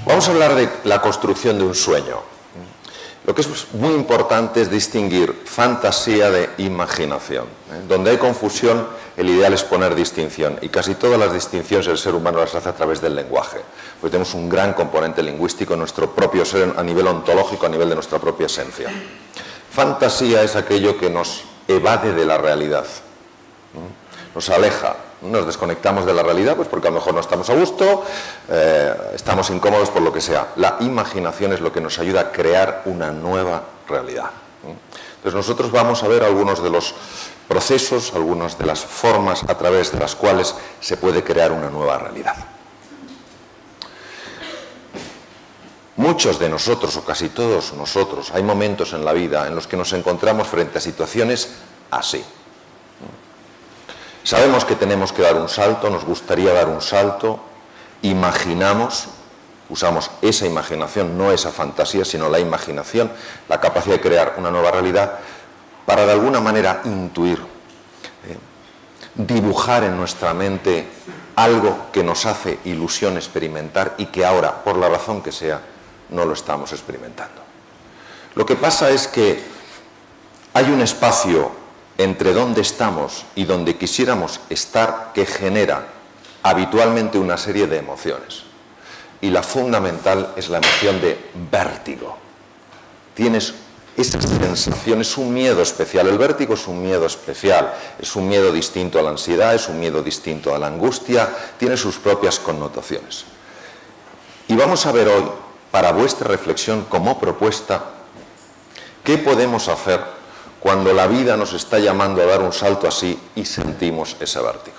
Vamos a hablar de la construcción de un sueño. Lo que es muy importante es distinguir fantasía de imaginación. Donde hay confusión, el ideal es poner distinción. Y casi todas las distinciones el ser humano las hace a través del lenguaje. Porque tenemos un gran componente lingüístico en nuestro propio ser, a nivel ontológico, a nivel de nuestra propia esencia. Fantasía es aquello que nos evade de la realidad. Nos aleja. Nos desconectamos de la realidad, pues porque a lo mejor no estamos a gusto, estamos incómodos por lo que sea. La imaginación es lo que nos ayuda a crear una nueva realidad. Entonces nosotros vamos a ver algunos de los procesos, algunas de las formas a través de las cuales se puede crear una nueva realidad. Muchos de nosotros, o casi todos nosotros, hay momentos en la vida en los que nos encontramos frente a situaciones así. Sabemos que tenemos que dar un salto, nos gustaría dar un salto, imaginamos, usamos esa imaginación, no esa fantasía, sino la imaginación, la capacidad de crear una nueva realidad, para de alguna manera intuir, dibujar en nuestra mente algo que nos hace ilusión experimentar y que ahora, por la razón que sea, no lo estamos experimentando. Lo que pasa es que hay un espacio entre donde estamos y donde quisiéramos estar, que genera habitualmente una serie de emociones. Y la fundamental es la emoción de vértigo. Tienes esa sensación, es un miedo especial. El vértigo es un miedo especial, es un miedo distinto a la ansiedad, es un miedo distinto a la angustia, tiene sus propias connotaciones. Y vamos a ver hoy, para vuestra reflexión como propuesta, qué podemos hacer cuando la vida nos está llamando a dar un salto así y sentimos ese vértigo.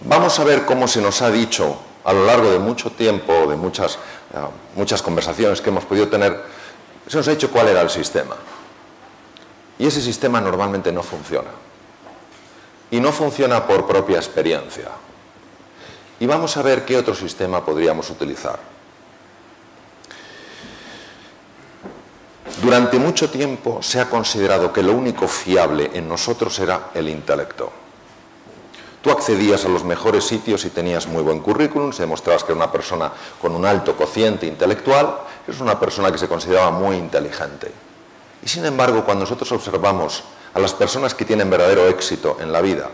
Vamos a ver cómo se nos ha dicho a lo largo de mucho tiempo, de muchas conversaciones que hemos podido tener, se nos ha dicho cuál era el sistema. Y ese sistema normalmente no funciona. Y no funciona por propia experiencia. Y vamos a ver qué otro sistema podríamos utilizar. Durante mucho tiempo se ha considerado que lo único fiable en nosotros era el intelecto. Tú accedías a los mejores sitios y tenías muy buen currículum, se demostrabas que era una persona con un alto cociente intelectual, eres una persona que se consideraba muy inteligente. Y sin embargo, cuando nosotros observamos a las personas que tienen verdadero éxito en la vida,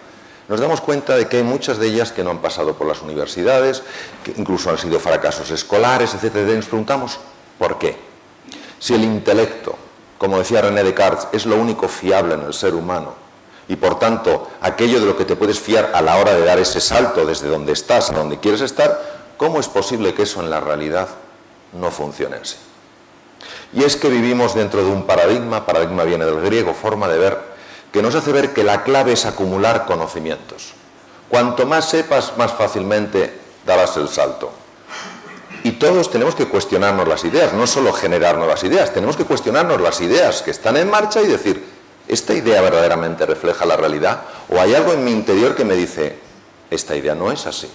nos damos cuenta de que hay muchas de ellas que no han pasado por las universidades, que incluso han sido fracasos escolares, etc. Y nos preguntamos, ¿por qué? Si el intelecto, como decía René Descartes, es lo único fiable en el ser humano y por tanto aquello de lo que te puedes fiar a la hora de dar ese salto desde donde estás a donde quieres estar, ¿cómo es posible que eso en la realidad no funcione así? Y es que vivimos dentro de un paradigma viene del griego, forma de ver, que nos hace ver que la clave es acumular conocimientos. Cuanto más sepas, más fácilmente darás el salto. Y todos tenemos que cuestionarnos las ideas, no solo generar nuevas ideas, tenemos que cuestionarnos las ideas que están en marcha y decir, ¿esta idea verdaderamente refleja la realidad? ¿O hay algo en mi interior que me dice, esta idea no es así?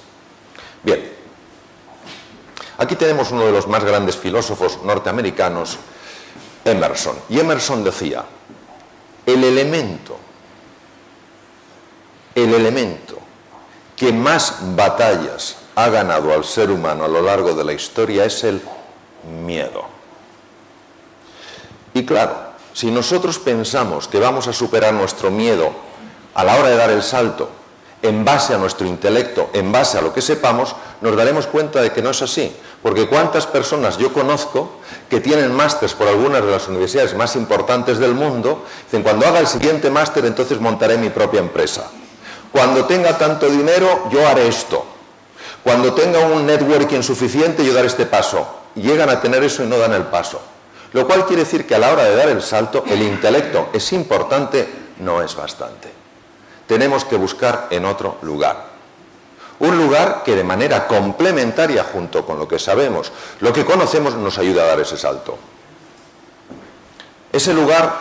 Bien, aquí tenemos uno de los más grandes filósofos norteamericanos, Emerson. Y Emerson decía, el elemento que más batallas ha ganado al ser humano a lo largo de la historia es el miedo. Y claro, si nosotros pensamos que vamos a superar nuestro miedo a la hora de dar el salto en base a nuestro intelecto, en base a lo que sepamos, nos daremos cuenta de que no es así. Porque cuántas personas yo conozco que tienen másters por algunas de las universidades más importantes del mundo, dicen, cuando haga el siguiente máster entonces montaré mi propia empresa. Cuando tenga tanto dinero yo haré esto. Cuando tenga un networking suficiente, yo daré este paso. Y llegan a tener eso y no dan el paso. Lo cual quiere decir que a la hora de dar el salto, el intelecto es importante, no es bastante. Tenemos que buscar en otro lugar. Un lugar que de manera complementaria, junto con lo que sabemos, lo que conocemos, nos ayuda a dar ese salto. Ese lugar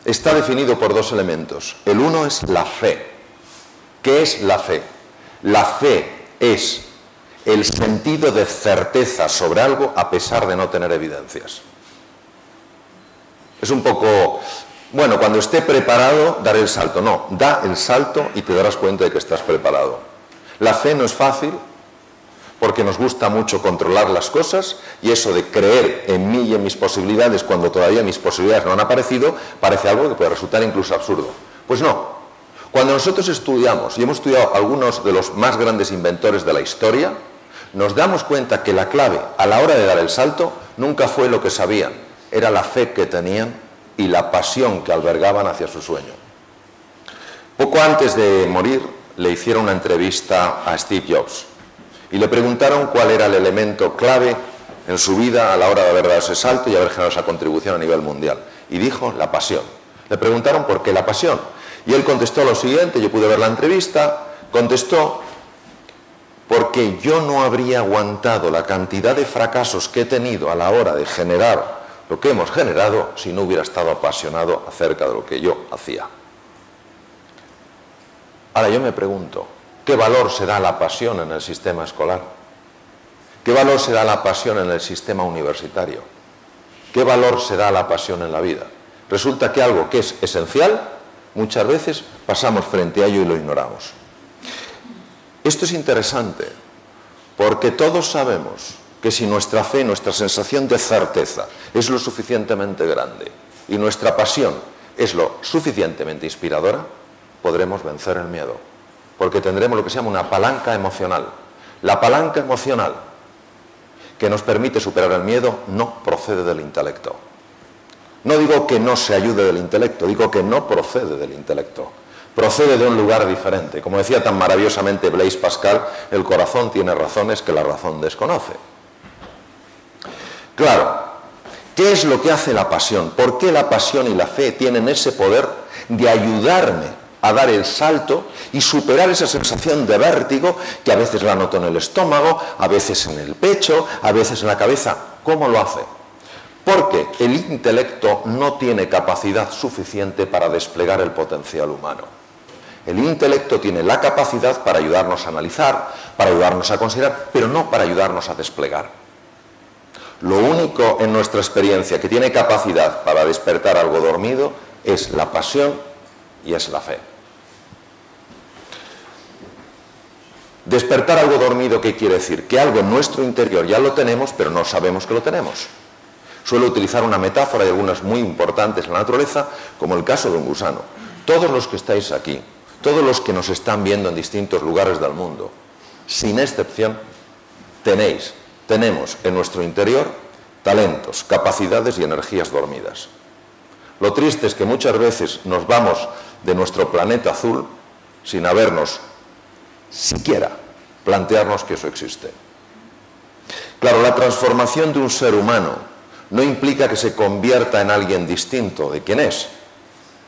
está definido por dos elementos. El uno es la fe. ¿Qué es la fe? La fe es el sentido de certeza sobre algo a pesar de no tener evidencias. Es un poco, bueno, cuando esté preparado, daré el salto. No, da el salto y te darás cuenta de que estás preparado. La fe no es fácil, porque nos gusta mucho controlar las cosas, y eso de creer en mí y en mis posibilidades cuando todavía mis posibilidades no han aparecido, parece algo que puede resultar incluso absurdo. Pues no. Cuando nosotros estudiamos, y hemos estudiado algunos de los más grandes inventores de la historia, nos damos cuenta que la clave a la hora de dar el salto nunca fue lo que sabían, era la fe que tenían y la pasión que albergaban hacia su sueño. Poco antes de morir le hicieron una entrevista a Steve Jobs y le preguntaron cuál era el elemento clave en su vida a la hora de haber dado ese salto y haber generado esa contribución a nivel mundial. Y dijo la pasión. Le preguntaron por qué la pasión. Y él contestó lo siguiente, yo pude ver la entrevista, contestó: porque yo no habría aguantado la cantidad de fracasos que he tenido a la hora de generar lo que hemos generado si no hubiera estado apasionado acerca de lo que yo hacía. Ahora yo me pregunto, ¿qué valor se da a la pasión en el sistema escolar? ¿Qué valor se da a la pasión en el sistema universitario? ¿Qué valor se da a la pasión en la vida? Resulta que algo que es esencial, muchas veces pasamos frente a ello y lo ignoramos. Esto es interesante, porque todos sabemos que si nuestra fe, nuestra sensación de certeza es lo suficientemente grande y nuestra pasión es lo suficientemente inspiradora, podremos vencer el miedo, porque tendremos lo que se llama una palanca emocional. La palanca emocional que nos permite superar el miedo no procede del intelecto. No digo que no se ayude del intelecto, digo que no procede del intelecto. Procede de un lugar diferente. Como decía tan maravillosamente Blaise Pascal, el corazón tiene razones que la razón desconoce. Claro, ¿qué es lo que hace la pasión? ¿Por qué la pasión y la fe tienen ese poder de ayudarme a dar el salto y superar esa sensación de vértigo que a veces la noto en el estómago, a veces en el pecho, a veces en la cabeza? ¿Cómo lo hace? Porque el intelecto no tiene capacidad suficiente para desplegar el potencial humano. El intelecto tiene la capacidad para ayudarnos a analizar, para ayudarnos a considerar, pero no para ayudarnos a desplegar. Lo único en nuestra experiencia que tiene capacidad para despertar algo dormido es la pasión y es la fe. Despertar algo dormido, ¿qué quiere decir? Que algo en nuestro interior ya lo tenemos, pero no sabemos que lo tenemos. Suelo utilizar una metáfora y algunas muy importantes en la naturaleza, como el caso de un gusano. Todos los que estáis aquí, todos los que nos están viendo en distintos lugares del mundo, sin excepción, tenemos en nuestro interior talentos, capacidades y energías dormidas. Lo triste es que muchas veces nos vamos de nuestro planeta azul sin habernos siquiera plantearnos que eso existe. Claro, la transformación de un ser humano no implica que se convierta en alguien distinto de quien es.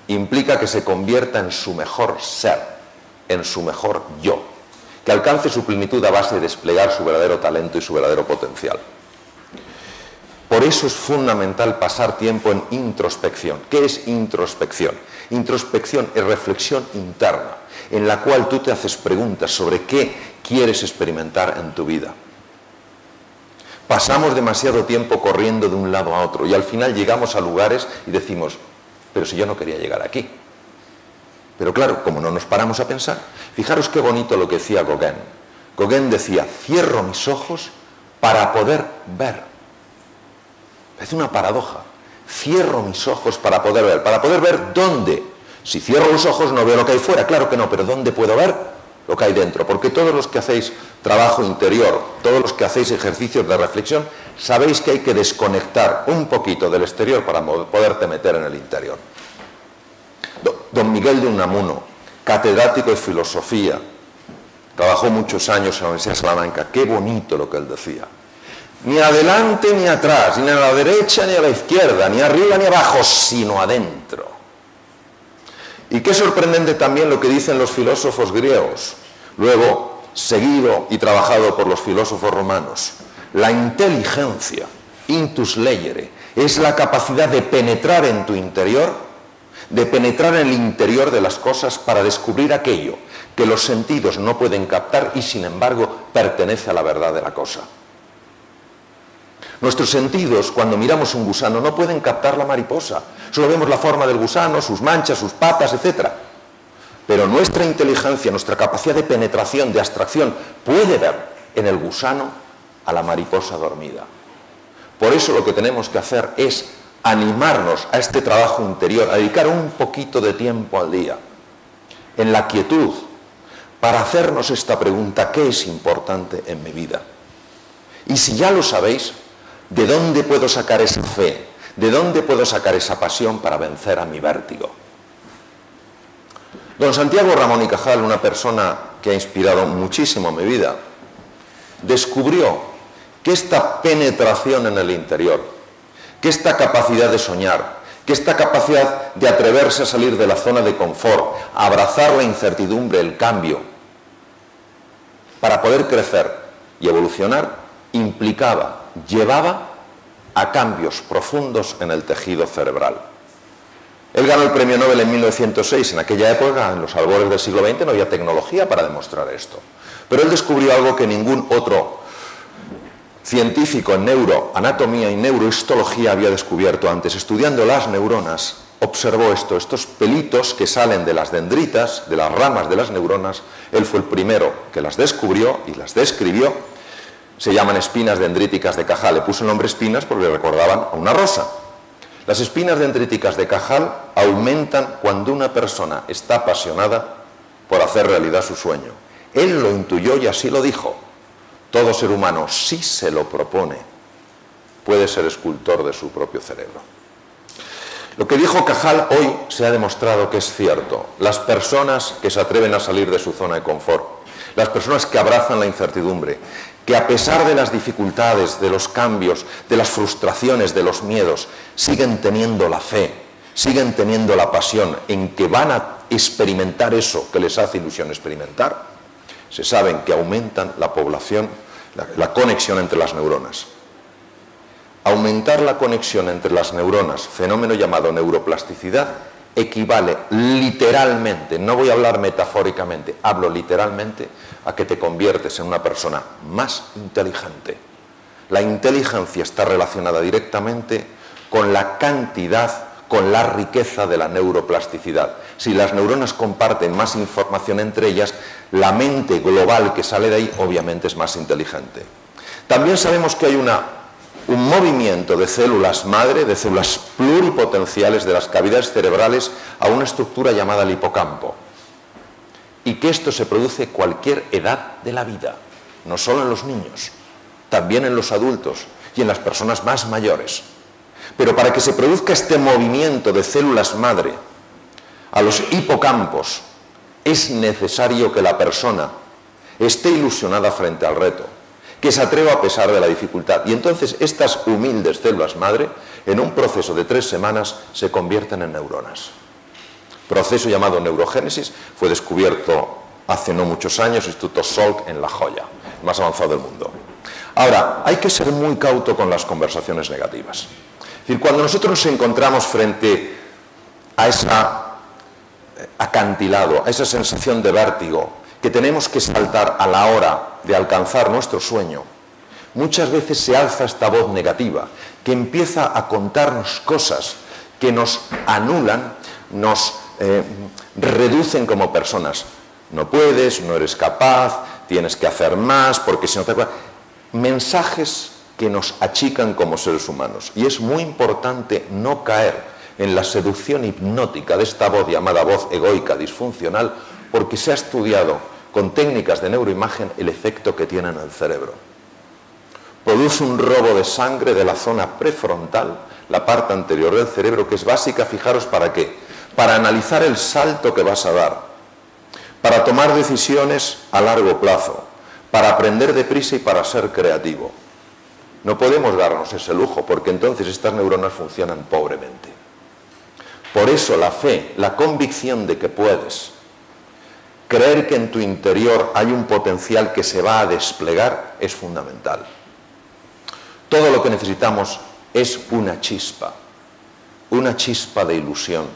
Implica que se convierta en su mejor ser, en su mejor yo, que alcance su plenitud a base de desplegar su verdadero talento y su verdadero potencial. Por eso es fundamental pasar tiempo en introspección. ¿Qué es introspección? Introspección es reflexión interna, en la cual tú te haces preguntas sobre qué quieres experimentar en tu vida. Pasamos demasiado tiempo corriendo de un lado a otro y al final llegamos a lugares y decimos, pero si yo no quería llegar aquí. Pero claro, como no nos paramos a pensar, fijaros qué bonito lo que decía Gauguin. Gauguin decía, cierro mis ojos para poder ver. Es una paradoja. Cierro mis ojos para poder ver dónde. Si cierro los ojos no veo lo que hay fuera, claro que no, pero ¿dónde puedo ver lo que hay dentro? Porque todos los que hacéis trabajo interior, todos los que hacéis ejercicios de reflexión, sabéis que hay que desconectar un poquito del exterior para poderte meter en el interior. Don Miguel de Unamuno, catedrático de filosofía, trabajó muchos años en la Universidad de Salamanca. Qué bonito lo que él decía. Ni adelante ni atrás, ni a la derecha ni a la izquierda, ni arriba ni abajo, sino adentro. Y qué sorprendente también lo que dicen los filósofos griegos, luego seguido y trabajado por los filósofos romanos. La inteligencia, intus legere, es la capacidad de penetrar en tu interior, de penetrar en el interior de las cosas para descubrir aquello que los sentidos no pueden captar y sin embargo pertenece a la verdad de la cosa. Nuestros sentidos, cuando miramos un gusano, no pueden captar la mariposa. Solo vemos la forma del gusano, sus manchas, sus patas, etc. Pero nuestra inteligencia, nuestra capacidad de penetración, de abstracción, puede ver en el gusano a la mariposa dormida. Por eso lo que tenemos que hacer es animarnos a este trabajo interior, a dedicar un poquito de tiempo al día, en la quietud, para hacernos esta pregunta: ¿qué es importante en mi vida? Y si ya lo sabéis, ¿de dónde puedo sacar esa fe? ¿De dónde puedo sacar esa pasión para vencer a mi vértigo? Don Santiago Ramón y Cajal, una persona que ha inspirado muchísimo mi vida, descubrió que esta penetración en el interior, que esta capacidad de soñar, que esta capacidad de atreverse a salir de la zona de confort, a abrazar la incertidumbre, el cambio, para poder crecer y evolucionar, implicaba, llevaba a cambios profundos en el tejido cerebral. Él ganó el premio Nobel en 1906. En aquella época, en los albores del siglo XX, no había tecnología para demostrar esto. Pero él descubrió algo que ningún otro científico en neuroanatomía y neurohistología había descubierto antes. Estudiando las neuronas, observó esto: estos pelitos que salen de las dendritas, de las ramas de las neuronas. Él fue el primero que las descubrió y las describió. Se llaman espinas dendríticas de Cajal. Le puso el nombre espinas porque le recordaban a una rosa. Las espinas dendríticas de Cajal aumentan cuando una persona está apasionada por hacer realidad su sueño. Él lo intuyó y así lo dijo: todo ser humano, si se lo propone, puede ser escultor de su propio cerebro. Lo que dijo Cajal hoy se ha demostrado que es cierto. Las personas que se atreven a salir de su zona de confort, las personas que abrazan la incertidumbre, que a pesar de las dificultades, de los cambios, de las frustraciones, de los miedos, siguen teniendo la fe, siguen teniendo la pasión en que van a experimentar eso que les hace ilusión experimentar, se saben que aumentan la población, la conexión entre las neuronas. Aumentar la conexión entre las neuronas, fenómeno llamado neuroplasticidad, equivale literalmente, no voy a hablar metafóricamente, hablo literalmente, a que te conviertes en una persona más inteligente. La inteligencia está relacionada directamente con la cantidad, con la riqueza de la neuroplasticidad. Si las neuronas comparten más información entre ellas, la mente global que sale de ahí obviamente es más inteligente. También sabemos que hay un movimiento de células madre, de células pluripotenciales de las cavidades cerebrales a una estructura llamada el hipocampo. Y que esto se produce a cualquier edad de la vida, no solo en los niños, también en los adultos y en las personas más mayores. Pero para que se produzca este movimiento de células madre a los hipocampos, es necesario que la persona esté ilusionada frente al reto, que se atreva a pesar de la dificultad. Y entonces estas humildes células madre, en un proceso de 3 semanas, se convierten en neuronas. Proceso llamado neurogénesis, fue descubierto hace no muchos años, Instituto Salk en La Joya, el más avanzado del mundo. Ahora, hay que ser muy cauto con las conversaciones negativas. Es decir, cuando nosotros nos encontramos frente a ese acantilado, a esa sensación de vértigo, que tenemos que saltar a la hora de alcanzar nuestro sueño, muchas veces se alza esta voz negativa, que empieza a contarnos cosas que nos anulan, nos reducen como personas. No puedes, no eres capaz, tienes que hacer más, porque si no te... Mensajes que nos achican como seres humanos. Y es muy importante no caer en la seducción hipnótica de esta voz llamada voz egoica disfuncional, porque se ha estudiado con técnicas de neuroimagen el efecto que tiene en el cerebro. Produce un robo de sangre de la zona prefrontal, la parte anterior del cerebro, que es básica, fijaros, ¿para qué? Para analizar el salto que vas a dar, para tomar decisiones a largo plazo, para aprender deprisa y para ser creativo. No podemos darnos ese lujo, porque entonces estas neuronas funcionan pobremente. Por eso la fe, la convicción de que puedes, creer que en tu interior hay un potencial que se va a desplegar, es fundamental. Todo lo que necesitamos es una chispa de ilusión,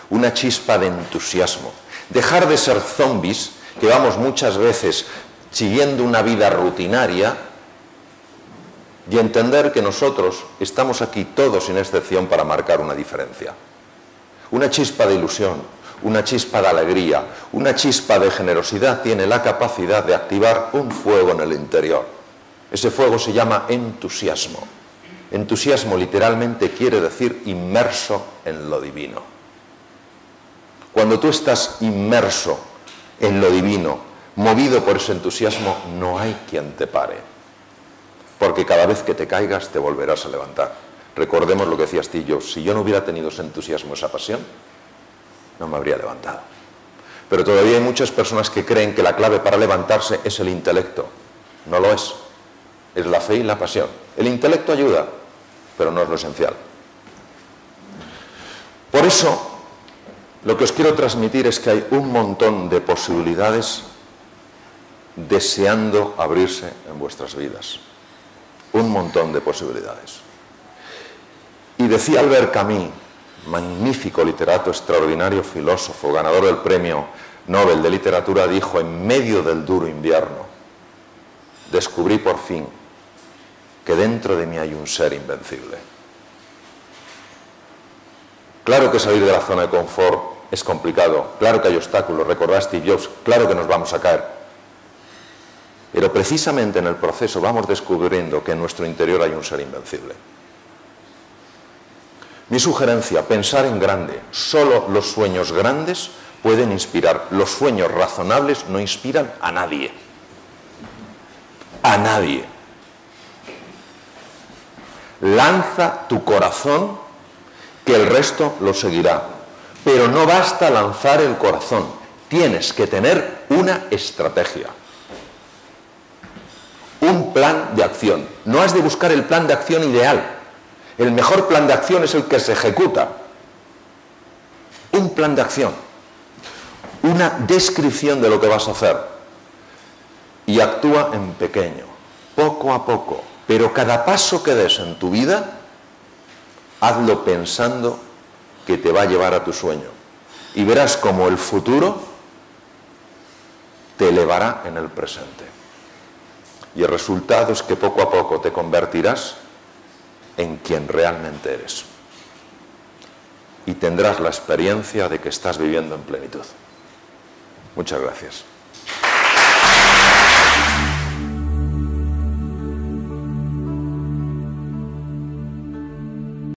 una chispa de entusiasmo. Dejar de ser zombies, que vamos muchas veces siguiendo una vida rutinaria, y entender que nosotros estamos aquí todos sin excepción para marcar una diferencia. Una chispa de ilusión, una chispa de alegría, una chispa de generosidad tiene la capacidad de activar un fuego en el interior. Ese fuego se llama entusiasmo. Entusiasmo literalmente quiere decir inmerso en lo divino. Cuando tú estás inmerso en lo divino, movido por ese entusiasmo, no hay quien te pare. Porque cada vez que te caigas te volverás a levantar. Recordemos lo que decía Steve Jobs, si yo no hubiera tenido ese entusiasmo, esa pasión, no me habría levantado. Pero todavía hay muchas personas que creen que la clave para levantarse es el intelecto. No lo es. Es la fe y la pasión. El intelecto ayuda, pero no es lo esencial. Por eso, lo que os quiero transmitir es que hay un montón de posibilidades deseando abrirse en vuestras vidas. Un montón de posibilidades. Y decía Albert Camus, magnífico literato, extraordinario filósofo, ganador del premio Nobel de Literatura, dijo: en medio del duro invierno, descubrí por fin que dentro de mí hay un ser invencible. Claro que salir de la zona de confort es complicado, claro que hay obstáculos, recordad Steve Jobs, claro que nos vamos a caer. Pero precisamente en el proceso vamos descubriendo que en nuestro interior hay un ser invencible. Mi sugerencia, pensar en grande. Solo los sueños grandes pueden inspirar. Los sueños razonables no inspiran a nadie. A nadie. Lanza tu corazón, que el resto lo seguirá. Pero no basta lanzar el corazón. Tienes que tener una estrategia. Un plan de acción. No has de buscar el plan de acción ideal. El mejor plan de acción es el que se ejecuta. Un plan de acción. Una descripción de lo que vas a hacer. Y actúa en pequeño, poco a poco. Pero cada paso que des en tu vida, hazlo pensando que te va a llevar a tu sueño. Y verás cómo el futuro te elevará en el presente. Y el resultado es que poco a poco te convertirás en quien realmente eres. Y tendrás la experiencia de que estás viviendo en plenitud. Muchas gracias.